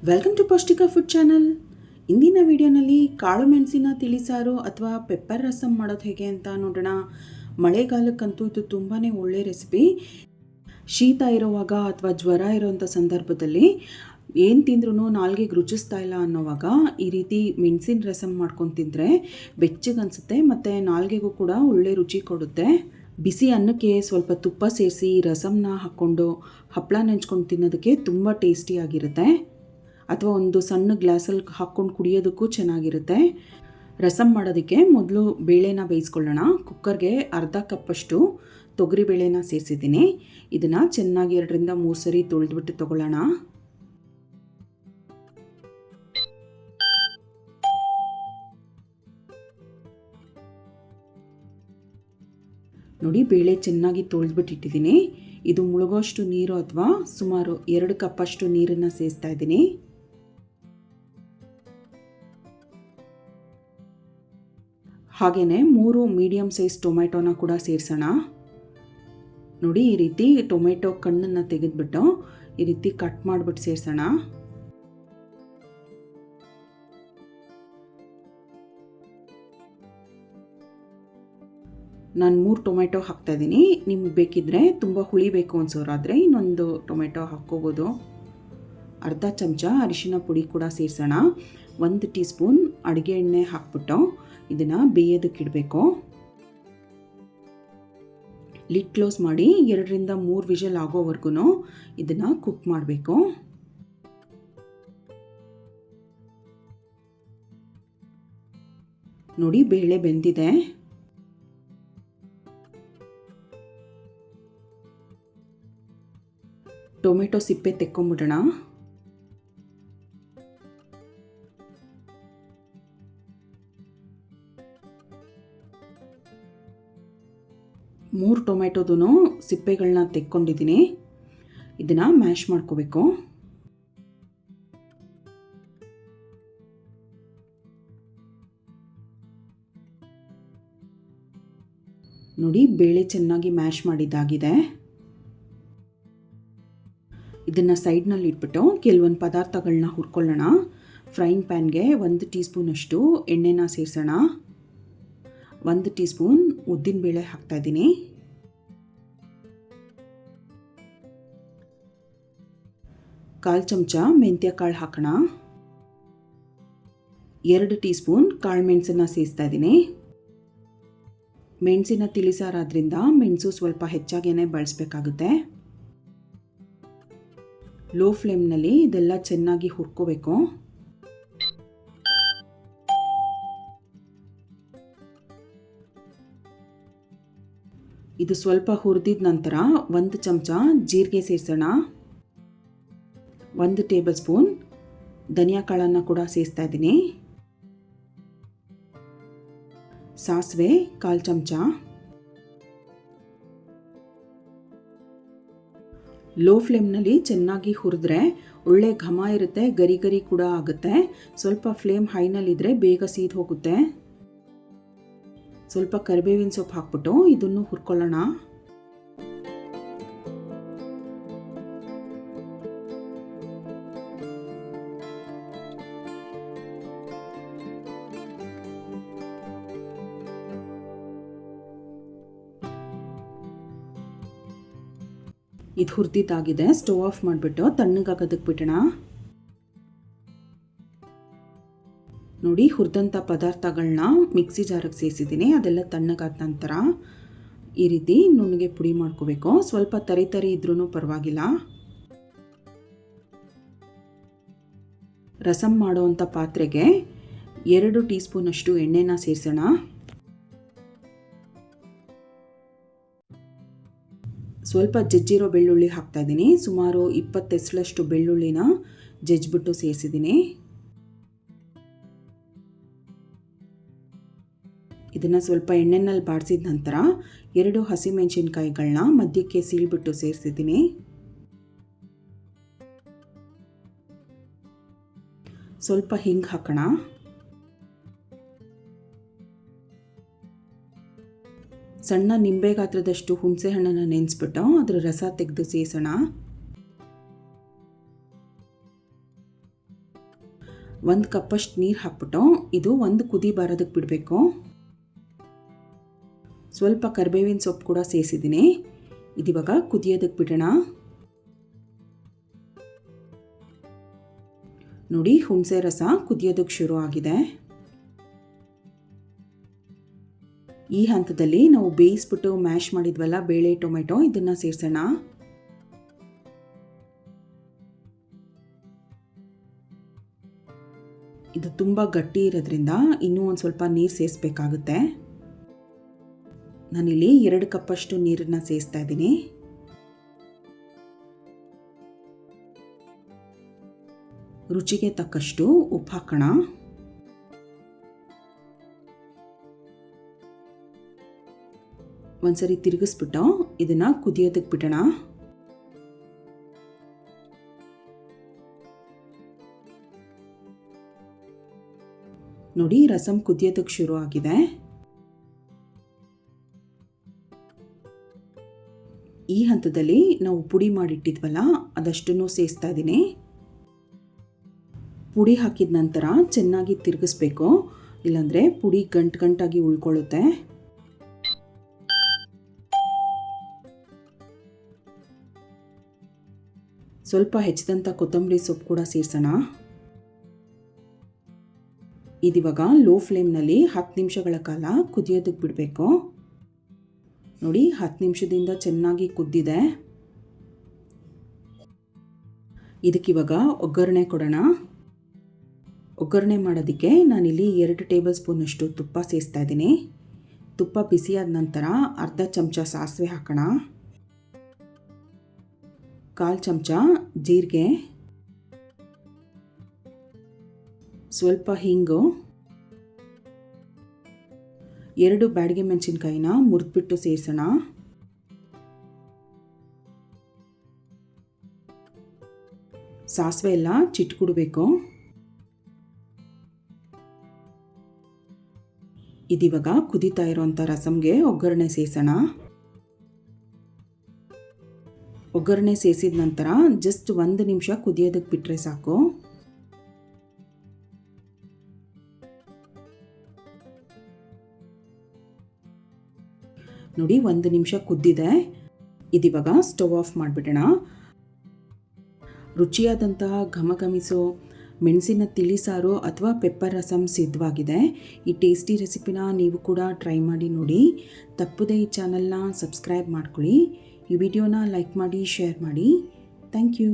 Welcome to ಪೌಷ್ಟಿಕ food channel. ಇಂದಿನ ವಿಡಿಯೋನಲ್ಲಿ ಕಾಳು ಮೆಣಸಿನ ತಿಳಿಸಾರು ಅಥವಾ ಪೆಪ್ಪರ್ ರಸಮ್ ಮಾಡೋದು ಹೇಗೆ ಅಂತ ನೋಡೋಣ. ಮಳೆಗಾಲಕ್ಕಂತೂ ಇದು ತುಂಬಾ ಒಳ್ಳೆ ರೆಸಿಪಿ. ಶೀತ ಇರೋವಾಗ ಅಥವಾ ಜ್ವರ ಇರೋವಂಥ ಸಂದರ್ಭದಲ್ಲಿ ಏನು ತಿಂದ್ರೂ ನಾಲ್ಗೆಗೆ ರುಚಿಸ್ತಾ ಇಲ್ಲ ಅನ್ನೋವಾಗ ಈ ರೀತಿ ಮೆಣಸಿನ ರಸಮ್ ಮಾಡ್ಕೊಂಡು ತಿಂದರೆ ಬೆಚ್ಚಗನ್ಸುತ್ತೆ ಮತ್ತು ನಾಲ್ಗೆಗೂ ಕೂಡ ಒಳ್ಳೆ ರುಚಿ ಕೊಡುತ್ತೆ. ಬಿಸಿ ಅನ್ನಕ್ಕೆ ಸ್ವಲ್ಪ ತುಪ್ಪ ಸೇರಿಸಿ ರಸಮ್ನ ಹಾಕ್ಕೊಂಡು ಹಪ್ಪಳ ನೆಂಚ್ಕೊಂಡು ತಿನ್ನೋದಕ್ಕೆ ತುಂಬ ಟೇಸ್ಟಿಯಾಗಿರುತ್ತೆ. ಅಥವಾ ಒಂದು ಸಣ್ಣ ಗ್ಲಾಸಲ್ಲಿ ಹಾಕ್ಕೊಂಡು ಕುಡಿಯೋದಕ್ಕೂ ಚೆನ್ನಾಗಿರುತ್ತೆ. ರಸಮ್ ಮಾಡೋದಕ್ಕೆ ಮೊದಲು ಬೇಳೆನ ಬೇಯಿಸ್ಕೊಳ್ಳೋಣ. ಕುಕ್ಕರ್ಗೆ ಅರ್ಧ ಕಪ್ಪಷ್ಟು ತೊಗರಿ ಬೇಳೆನ ಸೇರಿಸಿದ್ದೀನಿ. ಇದನ್ನು ಚೆನ್ನಾಗಿ 2ರಿಂದ 3 ಸರಿ ತೊಳೆದ್ಬಿಟ್ಟು ತೊಗೊಳ್ಳೋಣ. ನೋಡಿ, ಬೇಳೆ ಚೆನ್ನಾಗಿ ತೊಳೆದ್ಬಿಟ್ಟಿಟ್ಟಿದ್ದೀನಿ. ಇದು ಮುಳುಗೋಷ್ಟು ನೀರು ಅಥವಾ ಸುಮಾರು 2 ಕಪ್ಪಷ್ಟು ನೀರನ್ನು ಸೇರಿಸ್ತಾ ಇದ್ದೀನಿ. ಹಾಗೆಯೇ 3 ಮೀಡಿಯಮ್ ಸೈಜ್ ಟೊಮೆಟೊನ ಕೂಡ ಸೇರಿಸೋಣ. ನೋಡಿ, ಈ ರೀತಿ ಟೊಮೆಟೊ ಕಣ್ಣನ್ನು ತೆಗೆದುಬಿಟ್ಟು ಈ ರೀತಿ ಕಟ್ ಮಾಡಿಬಿಟ್ಟು ಸೇರಿಸೋಣ. ನಾನು 3 ಟೊಮೆಟೊ ಹಾಕ್ತಾಯಿದ್ದೀನಿ. ನಿಮ್ಗೆ ಬೇಕಿದ್ದರೆ ತುಂಬ ಹುಳಿ ಬೇಕು ಅನ್ಸೋರಾದರೆ ಇನ್ನೊಂದು ಟೊಮೆಟೊ ಹಾಕ್ಕೋಬೋದು. ಅರ್ಧ ಚಮಚ ಅರಿಶಿನ ಪುಡಿ ಕೂಡ ಸೇರಿಸೋಣ. 1 ಟೀ ಸ್ಪೂನ್ ಅಡುಗೆ ಎಣ್ಣೆ ಹಾಕ್ಬಿಟ್ಟು ಇದನ್ನು ಬೇಯೋದಕ್ಕಿಡಬೇಕು. ಲಿಡ್ ಕ್ಲೋಸ್ ಮಾಡಿ 2ರಿಂದ 3 ವಿಷಲ್ ಆಗೋವರೆಗೂ ಇದನ್ನು ಕುಕ್ ಮಾಡಬೇಕು. ನೋಡಿ, ಬೇಳೆ ಬೆಂದಿದೆ. ಟೊಮೆಟೊ ಸಿಪ್ಪೆ ತೆಕ್ಕೊಂಬಿಡೋಣ. ಮೂರು ಟೊಮೆಟೊದೂ ಸಿಪ್ಪೆಗಳನ್ನ ತೆಕ್ಕೊಂಡಿದ್ದೀನಿ. ಇದನ್ನು ಮ್ಯಾಶ್ ಮಾಡ್ಕೋಬೇಕು. ನೋಡಿ, ಬೇಳೆ ಚೆನ್ನಾಗಿ ಮ್ಯಾಶ್ ಮಾಡಿದ್ದಾಗಿದೆ. ಇದನ್ನು ಸೈಡ್ನಲ್ಲಿ ಇಟ್ಬಿಟ್ಟು ಕೆಲವೊಂದು ಪದಾರ್ಥಗಳನ್ನ ಹುರ್ಕೊಳ್ಳೋಣ. ಫ್ರೈಯಿಂಗ್ ಪ್ಯಾನ್ಗೆ 1 ಟೀ ಸ್ಪೂನಷ್ಟು ಎಣ್ಣೆನ ಸೇರಿಸೋಣ. 1 ಟೀ ಸ್ಪೂನ್ ಉದ್ದಿನಬೇಳೆ ಹಾಕ್ತಾಯಿದ್ದೀನಿ. ಕಾಲು ಚಮಚ ಮೆಂತ್ಯ ಕಾಳು ಹಾಕೋಣ. 2 ಟೀ ಸ್ಪೂನ್ ಕಾಳು ಮೆಣಸನ್ನು ಸೇರಿಸ್ತಾ ಇದ್ದೀನಿ. ಮೆಣಸಿನ ತಿಳಿಸಾರಾದ್ರಿಂದ ಮೆಣಸು ಸ್ವಲ್ಪ ಹೆಚ್ಚಾಗೇ ಬಳಸಬೇಕಾಗುತ್ತೆ. ಲೋ ಫ್ಲೇಮ್ನಲ್ಲಿ ಇದೆಲ್ಲ ಚೆನ್ನಾಗಿ ಹುರ್ಕೋಬೇಕು. ಇದು ಸ್ವಲ್ಪ ಹುರಿದಿದ ನಂತರ 1 ಚಮಚ ಜೀರಿಗೆ ಸೇರಿಸೋಣ. 1 ಟೇಬಲ್ ಸ್ಪೂನ್ ಧನಿಯಾ ಕಾಳನ್ನು ಕೂಡ ಸೇರಿಸ್ತಾ ಇದ್ದೀನಿ. ಸಾಸಿವೆ 1/4 ಚಮಚ. ಲೋ ಫ್ಲೇಮ್ನಲ್ಲಿ ಚೆನ್ನಾಗಿ ಹುರಿದ್ರೆ ಒಳ್ಳೆ ಘಮ ಇರುತ್ತೆ, ಗರಿ ಗರಿ ಕೂಡ ಆಗುತ್ತೆ. ಸ್ವಲ್ಪ ಫ್ಲೇಮ್ ಹೈನಲ್ಲಿದ್ದರೆ ಬೇಗ ಸೀದ್ ಹೋಗುತ್ತೆ. ಸ್ವಲ್ಪ ಕರಿಬೇವಿನ ಸೊಪ್ಪು ಹಾಕ್ಬಿಟ್ಟು ಇದನ್ನು ಹುರ್ಕೊಳ್ಳೋಣ. ಇದು ಹುರಿದಿದ್ದಾಗಿದೆ. ಸ್ಟವ್ ಆಫ್ ಮಾಡಿಬಿಟ್ಟು ತಣ್ಣಗಾಗೋದಕ್ಕೆ ಬಿಡೋಣ. ನೋಡಿ, ಹುರಿದಂಥ ಪದಾರ್ಥಗಳನ್ನ ಮಿಕ್ಸಿ ಜಾರಿಗೆ ಸೇರಿಸಿದ್ದೀನಿ. ಅದೆಲ್ಲ ತಣ್ಣಗಾದ ನಂತರ ಈ ರೀತಿ ನುಣ್ಣಗೆ ಪುಡಿ ಮಾಡ್ಕೋಬೇಕು. ಸ್ವಲ್ಪ ತರಿ ಇದ್ರೂ ಪರವಾಗಿಲ್ಲ. ರಸಮ್ ಮಾಡೋವಂಥ ಪಾತ್ರೆಗೆ 2 ಟೀ ಸ್ಪೂನಷ್ಟು ಎಣ್ಣೆನ ಸೇರಿಸೋಣ. ಸ್ವಲ್ಪ ಜಜ್ಜಿರೋ ಬೆಳ್ಳುಳ್ಳಿ ಹಾಕ್ತಾಯಿದ್ದೀನಿ. ಸುಮಾರು 20 ಎಸಳಷ್ಟು ಬೆಳ್ಳುಳ್ಳಿನ ಜಜ್ಜಿಬಿಟ್ಟು ಸೇರಿಸಿದ್ದೀನಿ. ಇದನ್ನು ಸ್ವಲ್ಪ ಎಣ್ಣೆನಲ್ಲಿ ಬಾಡಿಸಿದ ನಂತರ 2 ಹಸಿಮೆಣಸಿನ್ಕಾಯಿಗಳನ್ನ ಮಧ್ಯಕ್ಕೆ ಸೀಳ್ಬಿಟ್ಟು ಸೇರಿಸಿದ್ದೀನಿ. ಸ್ವಲ್ಪ ಹಿಂಗೆ ಹಾಕೋಣ. ಸಣ್ಣ ನಿಂಬೆ ಗಾತ್ರದಷ್ಟು ಹುಣಸೆ ಹಣ್ಣನ್ನು ನೆನೆಸ್ಬಿಟ್ಟು ಅದರ ರಸ ತೆಗೆದು ಸೇರಿಸೋಣ. 1 ಕಪ್ಪಷ್ಟು ನೀರು ಹಾಕ್ಬಿಟ್ಟು ಇದು ಒಂದು ಕುದಿ ಬರೋದಕ್ಕೆ ಬಿಡಬೇಕು. ಸ್ವಲ್ಪ ಕರಿಬೇವಿನ ಸೊಪ್ಪು ಕೂಡ ಸೇರಿಸಿದ್ದೀನಿ. ಇದಿವಾಗ ಕುದಿಯೋದಕ್ಕೆ ಬಿಡೋಣ. ನೋಡಿ, ಹುಣಸೆ ರಸ ಕುದಿಯೋದಕ್ಕೆ ಶುರು ಆಗಿದೆ. ಈ ಹಂತದಲ್ಲಿ ನಾವು ಬೇಯಿಸ್ಬಿಟ್ಟು ಮ್ಯಾಶ್ ಮಾಡಿದ್ವಲ್ಲ ಬೇಳೆ ಟೊಮೆಟೊ, ಇದನ್ನು ಸೇರಿಸೋಣ. ಇದು ತುಂಬ ಗಟ್ಟಿ ಇರೋದ್ರಿಂದ ಇನ್ನೂ ಒಂದು ಸ್ವಲ್ಪ ನೀರು ಸೇರಿಸ್ಬೇಕಾಗುತ್ತೆ. ನಾನಿಲ್ಲಿ 2 ಕಪ್ಪಷ್ಟು ನೀರನ್ನು ಸೇರಿಸ್ತಾ ಇದ್ದೀನಿ. ರುಚಿಗೆ ತಕ್ಕಷ್ಟು ಉಪ್ಪು ಹಾಕೋಣ. ಒಂದ್ಸರಿ ತಿರುಗಿಸ್ಬಿಟ್ಟು ಇದನ್ನು ಕುದಿಯೋದಕ್ಕೆ ಬಿಡೋಣ. ನೋಡಿ, ರಸಂ ಕುದಿಯೋದಕ್ಕೆ ಶುರು ಆಗಿದೆ. ಈ ಹಂತದಲ್ಲಿ ನಾವು ಪುಡಿ ಮಾಡಿಟ್ಟಿದ್ವಲ್ಲ ಅದಷ್ಟನ್ನು ಸೇರಿಸ್ತಾ ಇದ್ದೀನಿ. ಪುಡಿ ಹಾಕಿದ ನಂತರ ಚೆನ್ನಾಗಿ ತಿರುಗಿಸ್ಬೇಕು, ಇಲ್ಲಾಂದರೆ ಪುಡಿ ಗಂಟಾಗಿ ಉಳ್ಕೊಳ್ಳುತ್ತೆ. ಸ್ವಲ್ಪ ಹೆಚ್ಚಿದಂಥ ಕೊತ್ತಂಬರಿ ಸೊಪ್ಪು ಕೂಡ ಸೇರಿಸೋಣ. ಇದಿವಾಗ ಲೋ ಫ್ಲೇಮ್ನಲ್ಲಿ 10 ನಿಮಿಷಗಳ ಕಾಲ ಕುದಿಯೋದಕ್ಕೆ ಬಿಡಬೇಕು. ನೋಡಿ, 10 ನಿಮಿಷದಿಂದ ಚೆನ್ನಾಗಿ ಕುದ್ದಿದೆ. ಇದಕ್ಕಿವಾಗ ಒಗ್ಗರಣೆ ಕೊಡೋಣ. ಒಗ್ಗರಣೆ ಮಾಡೋದಕ್ಕೆ ನಾನಿಲ್ಲಿ 2 ಟೇಬಲ್ ಸ್ಪೂನಷ್ಟು ತುಪ್ಪ ಸೇರಿಸ್ತಾ ಇದ್ದೀನಿ. ತುಪ್ಪ ಬಿಸಿಯಾದ ನಂತರ ಅರ್ಧ ಚಮಚ ಸಾಸಿವೆ ಹಾಕೋಣ. 1/4 ಚಮಚ ಜೀರಿಗೆ, ಸ್ವಲ್ಪ ಹಿಂಗು, 2 ಬ್ಯಾಡಗೆ ಮೆಣಸಿನ್ಕಾಯಿನ ಮುರಿದ್ಬಿಟ್ಟು ಸೇರಿಸೋಣ. ಸಾಸಿವೆ ಎಲ್ಲ ಚಿಟ್ಕುಡಬೇಕು. ಇದಿವಾಗ ಕುದೀತಾ ಇರೋಂಥ ರಸಮ್ಗೆ ಒಗ್ಗರಣೆ ಸೇರಿಸೋಣ. ಒಗ್ಗರಣೆ ಸೇರಿಸಿದ ನಂತರ ಜಸ್ಟ್ 1 ನಿಮಿಷ ಕುದಿಯೋದಕ್ಕೆ ಬಿಟ್ಟರೆ ಸಾಕು. ನೋಡಿ, 1 ನಿಮಿಷ ಕುದ್ದಿದೆ. ಇದಿವಾಗ ಸ್ಟವ್ ಆಫ್ ಮಾಡಿಬಿಡೋಣ. ರುಚಿಯಾದಂತಹ ಘಮಘಮಿಸೋ ಮೆಣಸಿನ ತಿಳಿಸಾರು ಅಥವಾ ಪೆಪ್ಪರ್ ರಸಮ್ ಸಿದ್ಧವಾಗಿದೆ. ಈ ಟೇಸ್ಟಿ ರೆಸಿಪಿನ ನೀವು ಕೂಡ ಟ್ರೈ ಮಾಡಿ ನೋಡಿ. ತಪ್ಪದೇ ಈ ಚಾನಲ್ನ ಸಬ್ಸ್ಕ್ರೈಬ್ ಮಾಡ್ಕೊಳ್ಳಿ. ಈ ವಿಡಿಯೋನ ಲೈಕ್ ಮಾಡಿ, ಶೇರ್ ಮಾಡಿ. Thank you.